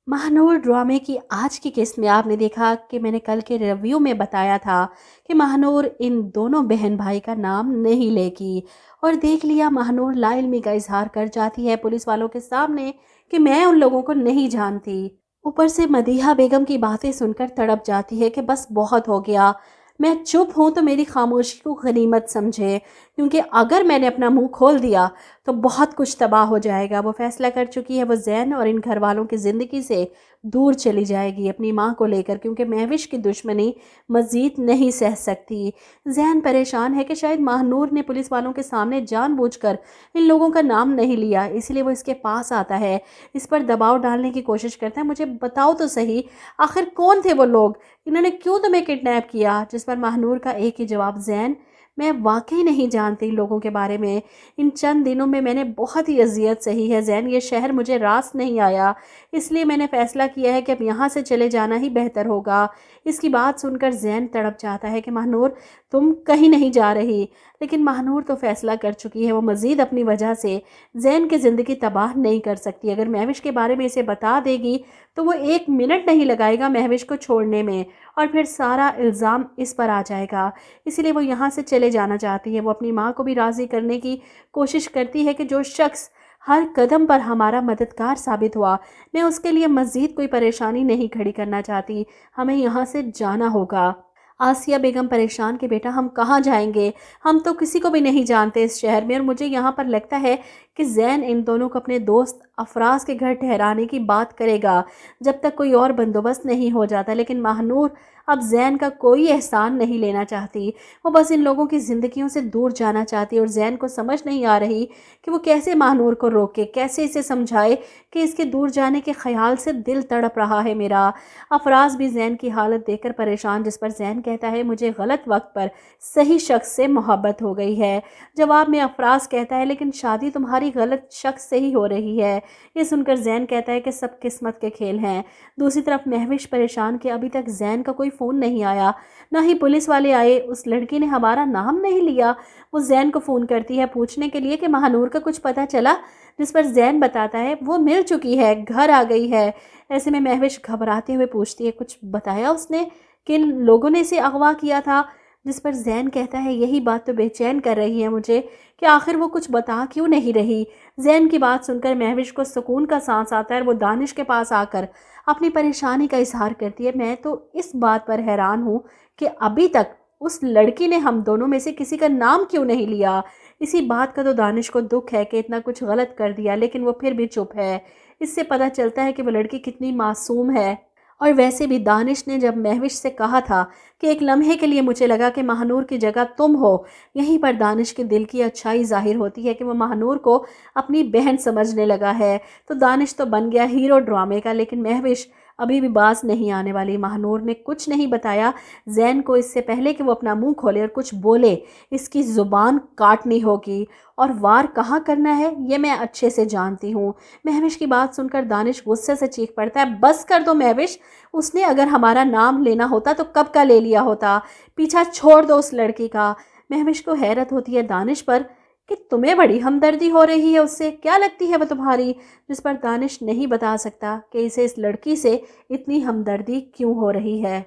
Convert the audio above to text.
महानूर ड्रामे की आज की किस्त में आपने देखा कि मैंने कल के रिव्यू में बताया था कि महानूर इन दोनों बहन भाई का नाम नहीं लेगी। और देख लिया, महानूर लाइल्मी का इजहार कर जाती है पुलिस वालों के सामने कि मैं उन लोगों को नहीं जानती। ऊपर से मदीहा बेगम की बातें सुनकर तड़प जाती है कि बस बहुत हो गया, मैं चुप हूँ तो मेरी खामोशी को गनीमत समझे, क्योंकि अगर मैंने अपना मुंह खोल दिया तो बहुत कुछ तबाह हो जाएगा। वो फैसला कर चुकी है, वो जैन और इन घर वालों की ज़िंदगी से दूर चली जाएगी अपनी माँ को लेकर, क्योंकि महविश की दुश्मनी मज़ीद नहीं सह सकती। जैन परेशान है कि शायद महानूर ने पुलिस वालों के सामने जानबूझकर इन लोगों का नाम नहीं लिया, इसलिए वो इसके पास आता है, इस पर दबाव डालने की कोशिश करता है। मुझे बताओ तो सही, आखिर कौन थे वो लोग, इन्होंने क्यों तुम्हें किडनैप किया? जिस पर महानूर का एक ही जवाब, जैन मैं वाकई नहीं जानती लोगों के बारे में। इन चंद दिनों में मैंने बहुत ही अजियत सही है जैन, ये शहर मुझे रास नहीं आया, इसलिए मैंने फ़ैसला किया है कि अब यहाँ से चले जाना ही बेहतर होगा। इसकी बात सुनकर जैन तड़प जाता है कि महानूर तुम कहीं नहीं जा रही। लेकिन महानूर तो फैसला कर चुकी है, वो मज़ीद अपनी वजह से जैन की ज़िंदगी तबाह नहीं कर सकती। अगर महविश के बारे में इसे बता देगी तो वो एक मिनट नहीं लगाएगा महविश को छोड़ने में, और फिर सारा इल्ज़ाम इस पर आ जाएगा। इसीलिए वो यहाँ से चले जाना चाहती है। वो अपनी माँ को भी राज़ी करने की कोशिश करती है कि जो शख्स हर कदम पर हमारा मददगार साबित हुआ, मैं उसके लिए मज़ीद कोई परेशानी नहीं खड़ी करना चाहती, हमें यहाँ से जाना होगा। आसिया बेगम परेशान कि बेटा हम कहाँ जाएंगे, हम तो किसी को भी नहीं जानते इस शहर में, और मुझे यहाँ पर लगता है कि जैन इन दोनों को अपने दोस्त अफराज के घर ठहराने की बात करेगा जब तक कोई और बंदोबस्त नहीं हो जाता। लेकिन महानूर अब जैन का कोई एहसान नहीं लेना चाहती, वो बस इन लोगों की ज़िंदगियों से दूर जाना चाहती है। और जैन को समझ नहीं आ रही कि वो कैसे महानूर को रोके, कैसे इसे समझाए कि इसके दूर जाने के ख्याल से दिल तड़प रहा है मेरा। अफराज भी जैन की हालत देखकर परेशान, जिस पर जैन कहता है मुझे गलत वक्त पर सही शख्स से मोहब्बत हो गई है। जवाब में अफराज कहता है लेकिन शादी तुम्हारी गलत शख्स से ही हो रही है। ये सुनकर जैन कहता है कि सब किस्मत के खेल हैं। दूसरी तरफ महविश परेशान कि अभी तक जैन का कोई फ़ोन नहीं आया, ना ही पुलिस वाले आए, उस लड़की ने हमारा नाम नहीं लिया। वो जैन को फ़ोन करती है पूछने के लिए कि महानूर का कुछ पता चला, जिस पर जैन बताता है वो मिल चुकी है, घर आ गई है। ऐसे में महविश घबराते हुए पूछती है कुछ बताया उसने, किन लोगों ने इसे अगवा किया था? जिस पर जैन कहता है यही बात तो बेचैन कर रही है मुझे कि आखिर वो कुछ बता क्यों नहीं रही। जैन की बात सुनकर महविश को सुकून का सांस आता है और वो दानिश के पास आकर अपनी परेशानी का इजहार करती है। मैं तो इस बात पर हैरान हूँ कि अभी तक उस लड़की ने हम दोनों में से किसी का नाम क्यों नहीं लिया। इसी बात का तो दानिश को दुख है कि इतना कुछ गलत कर दिया, लेकिन वो फिर भी चुप है। इससे पता चलता है कि वो लड़की कितनी मासूम है। और वैसे भी दानिश ने जब महविश से कहा था कि एक लम्हे के लिए मुझे लगा कि महानूर की जगह तुम हो, यहीं पर दानिश के दिल की अच्छाई जाहिर होती है कि वो महानूर को अपनी बहन समझने लगा है। तो दानिश तो बन गया हीरो ड्रामे का, लेकिन महविश अभी भी बाज नहीं आने वाली। महानूर ने कुछ नहीं बताया जैन को इससे पहले कि वो अपना मुंह खोले और कुछ बोले, इसकी ज़ुबान काटनी होगी और वार कहाँ करना है ये मैं अच्छे से जानती हूँ। महविश की बात सुनकर दानिश गुस्से से चीख पड़ता है, बस कर दो महविश, उसने अगर हमारा नाम लेना होता तो कब का ले लिया होता, पीछा छोड़ दो उस लड़की का। महविश को हैरत होती है दानिश पर कि तुम्हें बड़ी हमदर्दी हो रही है उससे, क्या लगती है वो तुम्हारी? जिस पर दानिश नहीं बता सकता कि इसे इस लड़की से इतनी हमदर्दी क्यों हो रही है।